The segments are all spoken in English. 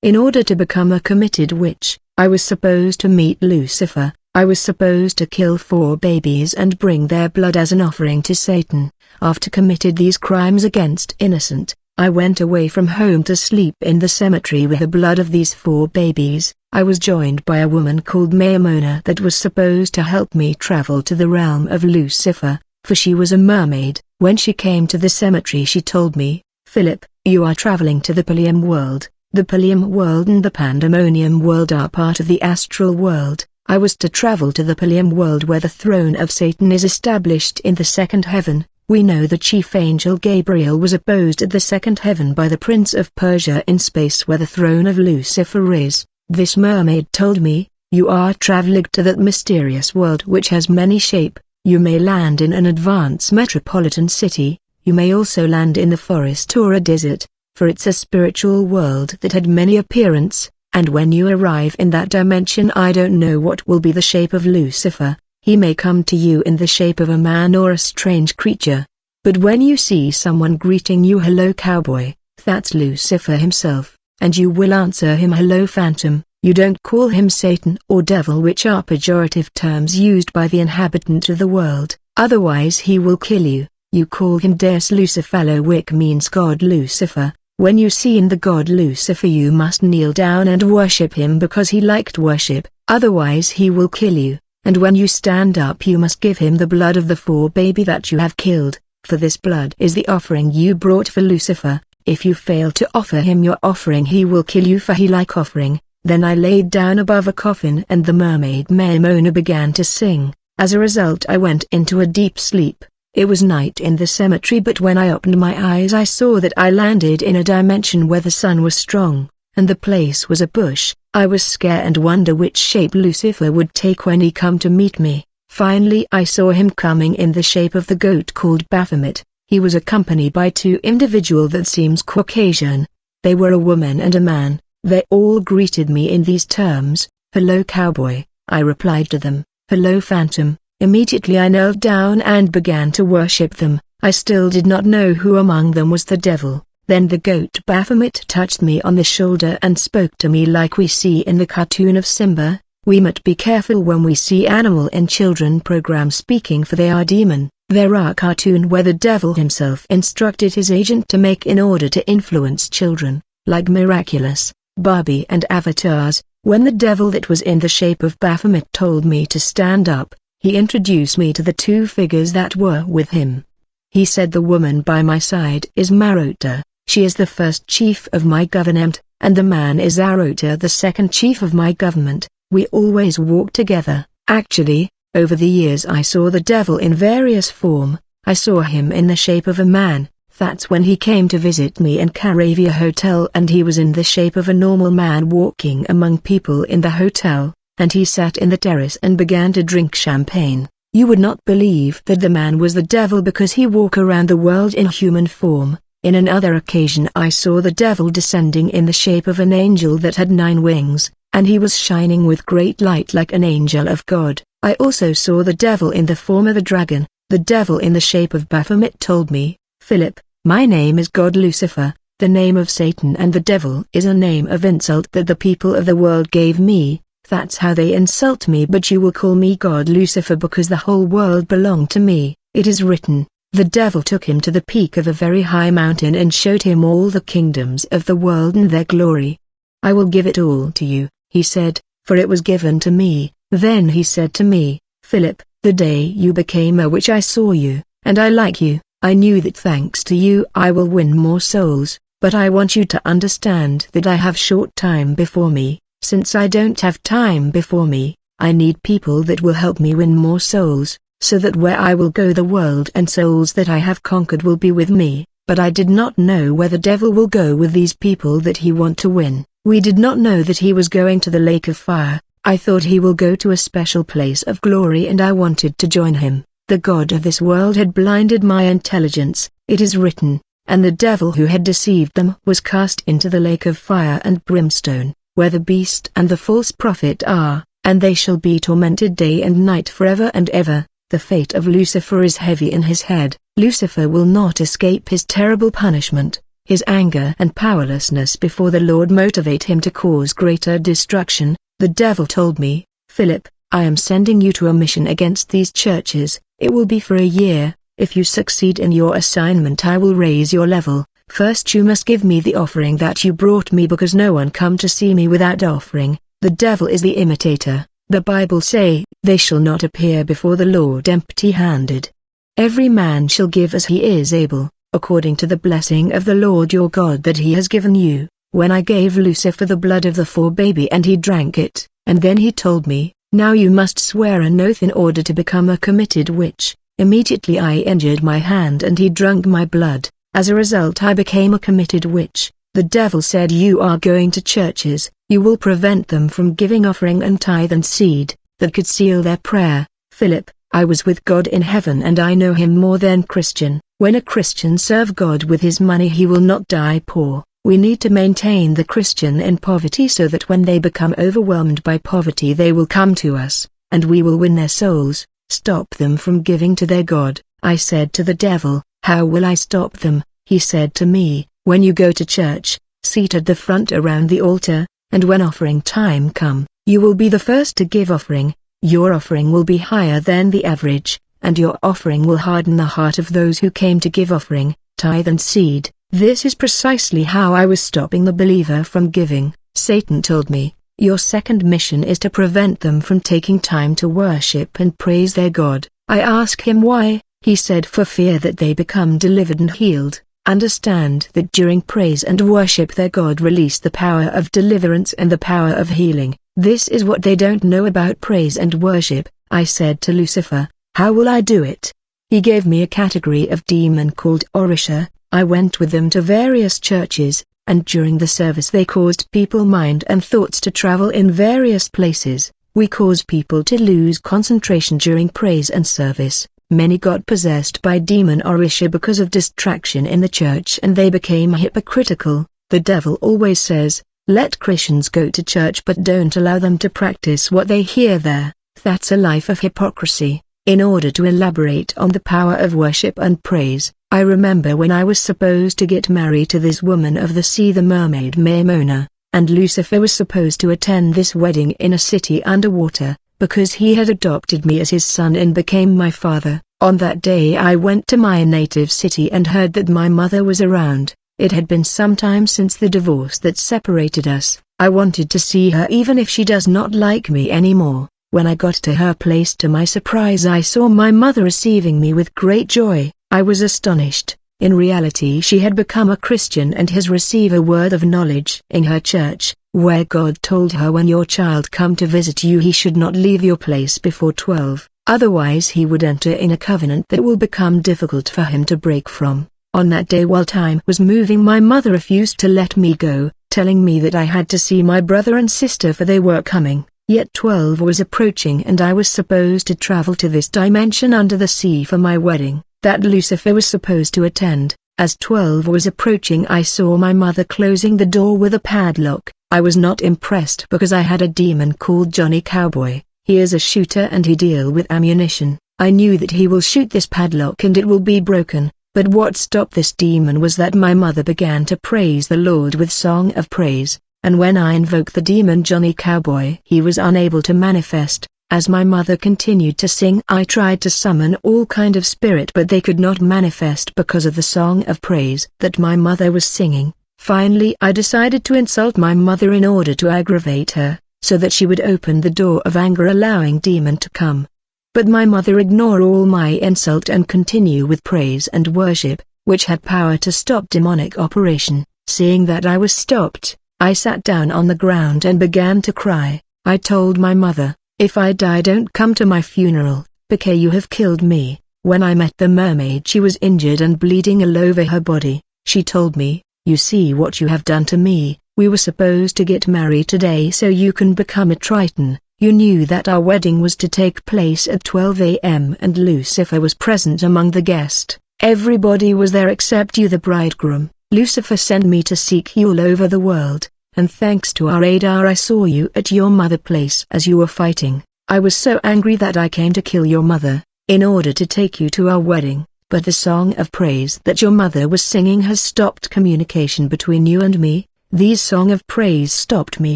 In order to become a committed witch, I was supposed to meet Lucifer. I was supposed to kill 4 babies and bring their blood as an offering to Satan. After committed these crimes against innocent, I went away from home to sleep in the cemetery with the blood of these 4 babies. I was joined by a woman called Maimona that was supposed to help me travel to the realm of Lucifer, for she was a mermaid. When she came to the cemetery she told me, "Philip, you are traveling to the Pallium world. The Pallium world and the Pandemonium world are part of the astral world." I was to travel to the Pallium world where the throne of Satan is established in the second heaven. We know the chief angel Gabriel was opposed at the second heaven by the Prince of Persia in space where the throne of Lucifer is. This mermaid told me, "You are traveling to that mysterious world which has many shape. You may land in an advanced metropolitan city, you may also land in the forest or a desert, for it's a spiritual world that had many appearance. And when you arrive in that dimension I don't know what will be the shape of Lucifer. He may come to you in the shape of a man or a strange creature. But when you see someone greeting you 'Hello cowboy,' that's Lucifer himself, and you will answer him 'Hello phantom.' You don't call him Satan or devil, which are pejorative terms used by the inhabitant of the world, otherwise he will kill you. You call him Deus Lucifalo, which means God Lucifer. When you see in the God Lucifer you must kneel down and worship him because he liked worship, otherwise he will kill you. And when you stand up you must give him the blood of the 4 baby that you have killed, for this blood is the offering you brought for Lucifer. If you fail to offer him your offering he will kill you, for he like offering." Then I laid down above a coffin and the mermaid Maimona began to sing. As a result I went into a deep sleep. It was night in the cemetery, but when I opened my eyes I saw that I landed in a dimension where the sun was strong, and the place was a bush. I was scared and wonder which shape Lucifer would take when he come to meet me. Finally I saw him coming in the shape of the goat called Baphomet. He was accompanied by 2 individuals that seems Caucasian. They were a woman and a man. They all greeted me in these terms, "Hello cowboy." I replied to them, "Hello phantom." Immediately I knelt down and began to worship them. I still did not know who among them was the devil. Then the goat Baphomet touched me on the shoulder and spoke to me like we see in the cartoon of Simba. We must be careful when we see animal and children program speaking, for they are demon. There are cartoon where the devil himself instructed his agent to make in order to influence children, like Miraculous, Barbie and Avatars. When the devil that was in the shape of Baphomet told me to stand up, he introduced me to the 2 figures that were with him. He said the woman by my side is Marota, she is the first chief of my government, and the man is Arota, the second chief of my government. We always walk together. Actually, over the years I saw the devil in various form. I saw him in the shape of a man. That's when he came to visit me in Caravia Hotel, and he was in the shape of a normal man walking among people in the hotel, and he sat in the terrace and began to drink champagne. You would not believe that the man was the devil because he walked around the world in human form. In another occasion I saw the devil descending in the shape of an angel that had 9 wings, and he was shining with great light like an angel of God. I also saw the devil in the form of a dragon. The devil in the shape of Baphomet told me, "Philip, my name is God Lucifer. The name of Satan and the devil is a name of insult that the people of the world gave me. That's how they insult me, but you will call me God Lucifer because the whole world belonged to me. It is written." The devil took him to the peak of a very high mountain and showed him all the kingdoms of the world and their glory. "I will give it all to you," he said, "for it was given to me." Then he said to me, "Philip, the day you became a witch I saw you, and I like you. I knew that thanks to you I will win more souls, but I want you to understand that I have short time before me. Since I don't have time before me, I need people that will help me win more souls, so that where I will go the world and souls that I have conquered will be with me." But I did not know where the devil will go with these people that he want to win. We did not know that he was going to the lake of fire. I thought he will go to a special place of glory, and I wanted to join him. The god of this world had blinded my intelligence. It is written, "And the devil who had deceived them was cast into the lake of fire and brimstone, where the beast and the false prophet are, and they shall be tormented day and night forever and ever." The fate of Lucifer is heavy in his head. Lucifer will not escape his terrible punishment. his anger and powerlessness before the Lord motivate him to cause greater destruction. The devil told me, "Philip, I am sending you to a mission against these churches. It will be for a year. If you succeed in your assignment, I will raise your level. First you must give me the offering that you brought me, because no one come to see me without offering." The devil is the imitator. The Bible say, "They shall not appear before the Lord empty-handed." Every man shall give as he is able, according to the blessing of the Lord your God that he has given you. When I gave Lucifer the blood of the 4 baby and he drank it, and then he told me, "Now you must swear an oath in order to become a committed witch." Immediately I injured my hand and he drank my blood. As a result I became a committed witch. The devil said, "You are going to churches, you will prevent them from giving offering and tithe and seed, that could seal their prayer." Philip, I was with God in heaven and I know him more than Christian. When a Christian serve God with his money, he will not die poor. We need to maintain the Christian in poverty so that when they become overwhelmed by poverty they will come to us, and we will win their souls, stop them from giving to their God. I said to the devil, "How will I stop them?" He said to me, "When you go to church, seat at the front around the altar, and when offering time come, you will be the first to give offering. Your offering will be higher than the average, and your offering will harden the heart of those who came to give offering, tithe and seed." This is precisely how I was stopping the believer from giving. Satan told me, "Your second mission is to prevent them from taking time to worship and praise their God." I asked him why. He said, "For fear that they become delivered and healed." Understand that during praise and worship their God released the power of deliverance and the power of healing. This is what they don't know about praise and worship. I said to Lucifer, "How will I do it?" He gave me a category of demon called Orisha. I went with them to various churches, and during the service they caused people mind and thoughts to travel in various places. We caused people to lose concentration during praise and service. Many got possessed by demon Orisha because of distraction in the church and they became hypocritical. The devil always says, "Let Christians go to church but don't allow them to practice what they hear there." That's a life of hypocrisy. In order to elaborate on the power of worship and praise, I remember when I was supposed to get married to this woman of the sea, the mermaid Maimona, and Lucifer was supposed to attend this wedding in a city underwater, because he had adopted me as his son and became my father. On that day I went to my native city and heard that my mother was around. It had been some time since the divorce that separated us. I wanted to see her even if she does not like me anymore. When I got to her place, to my surprise I saw my mother receiving me with great joy. I was astonished. In reality she had become a Christian and has received a word of knowledge in her church, where God told her, "When your child come to visit you, he should not leave your place before 12, otherwise he would enter in a covenant that will become difficult for him to break from." On that day, while time was moving, my mother refused to let me go, telling me that I had to see my brother and sister for they were coming. Yet 12 was approaching and I was supposed to travel to this dimension under the sea for my wedding, that Lucifer was supposed to attend. As 12 was approaching, I saw my mother closing the door with a padlock. I was not impressed because I had a demon called Johnny Cowboy. He is a shooter and he deal with ammunition. I knew that he will shoot this padlock and it will be broken. But what stopped this demon was that my mother began to praise the Lord with song of praise. And when I invoked the demon Johnny Cowboy, he was unable to manifest. As my mother continued to sing, I tried to summon all kind of spirit, but they could not manifest because of the song of praise that my mother was singing. Finally I decided to insult my mother in order to aggravate her, so that she would open the door of anger, allowing demon to come. But my mother ignored all my insult and continue with praise and worship, which had power to stop demonic operation. Seeing that I was stopped, I sat down on the ground and began to cry. I told my mother, "If I die, don't come to my funeral, because you have killed me." When I met the mermaid, she was injured and bleeding all over her body. She told me, "You see what you have done to me. We were supposed to get married today so you can become a Triton. You knew that our wedding was to take place at 12 a.m. and Lucifer was present among the guests. Everybody was there except you, the bridegroom. Lucifer sent me to seek you all over the world, and thanks to our radar I saw you at your mother place as you were fighting. I was so angry that I came to kill your mother, in order to take you to our wedding. but the song of praise that your mother was singing has stopped communication between you and me. These song of praise stopped me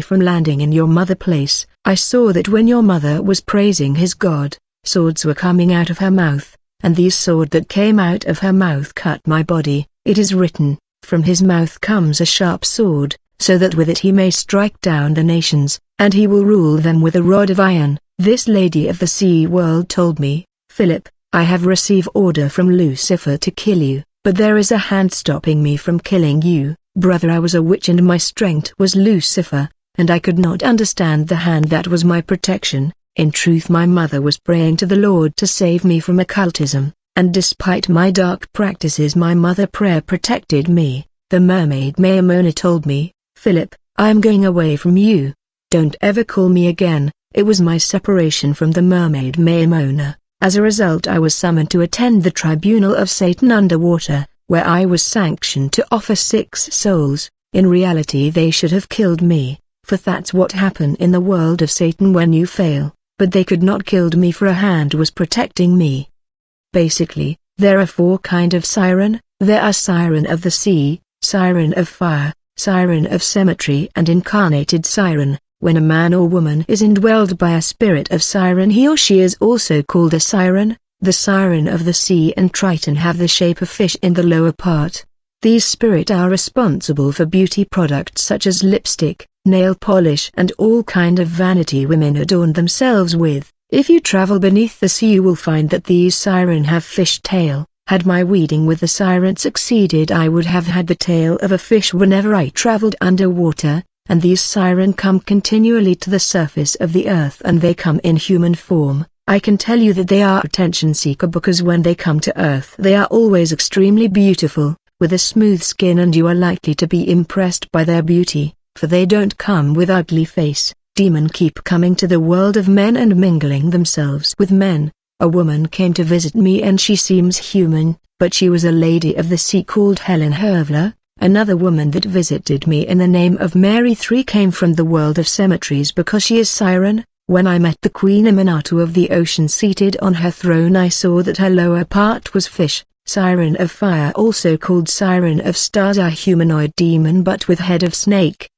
from landing in your mother place. I saw that when your mother was praising his God, swords were coming out of her mouth, and these sword that came out of her mouth cut my body. It is written, from his mouth comes a sharp sword, so that with it he may strike down the nations, and he will rule them with a rod of iron. This lady of the sea world told me, Philip, I have received order from Lucifer to kill you, but there is a hand stopping me from killing you. Brother, I was a witch and my strength was Lucifer, and I could not understand the hand that was my protection. In truth, my mother was praying to the Lord to save me from occultism, and despite my dark practices my mother prayer protected me. The mermaid Maimona told me, Philip, I am going away from you. Don't ever call me again. It was my separation from the mermaid Maimona. As a result, I was summoned to attend the tribunal of Satan underwater, where I was sanctioned to offer 6 souls. In reality they should have killed me, for that's what happened in the world of Satan when you fail, but they could not killed me for a hand was protecting me. Basically, there are 4 kind of siren. There are siren of the sea, siren of fire, siren of cemetery and incarnated siren. When a man or woman is indwelled by a spirit of siren, he or she is also called a siren. The siren of the sea and Triton have the shape of fish in the lower part. These spirits are responsible for beauty products such as lipstick, nail polish and all kind of vanity women adorn themselves with. If you travel beneath the sea you will find that these siren have fish tail. Had my weeding with the siren succeeded, I would have had the tail of a fish whenever I traveled underwater. And these siren come continually to the surface of the earth, and they come in human form. I can tell you that they are attention seeker because when they come to earth they are always extremely beautiful, with a smooth skin, and you are likely to be impressed by their beauty, for they don't come with ugly face. Demon keep coming to the world of men and mingling themselves with men. A woman came to visit me and she seems human, but she was a lady of the sea called Helen Hervler. Another woman that visited me in the name of Mary 3 came from the world of cemeteries because she is siren. When I met the Queen Amanatu of the ocean seated on her throne, I saw that her lower part was fish. Siren of fire, also called siren of stars, are humanoid demon but with head of snake.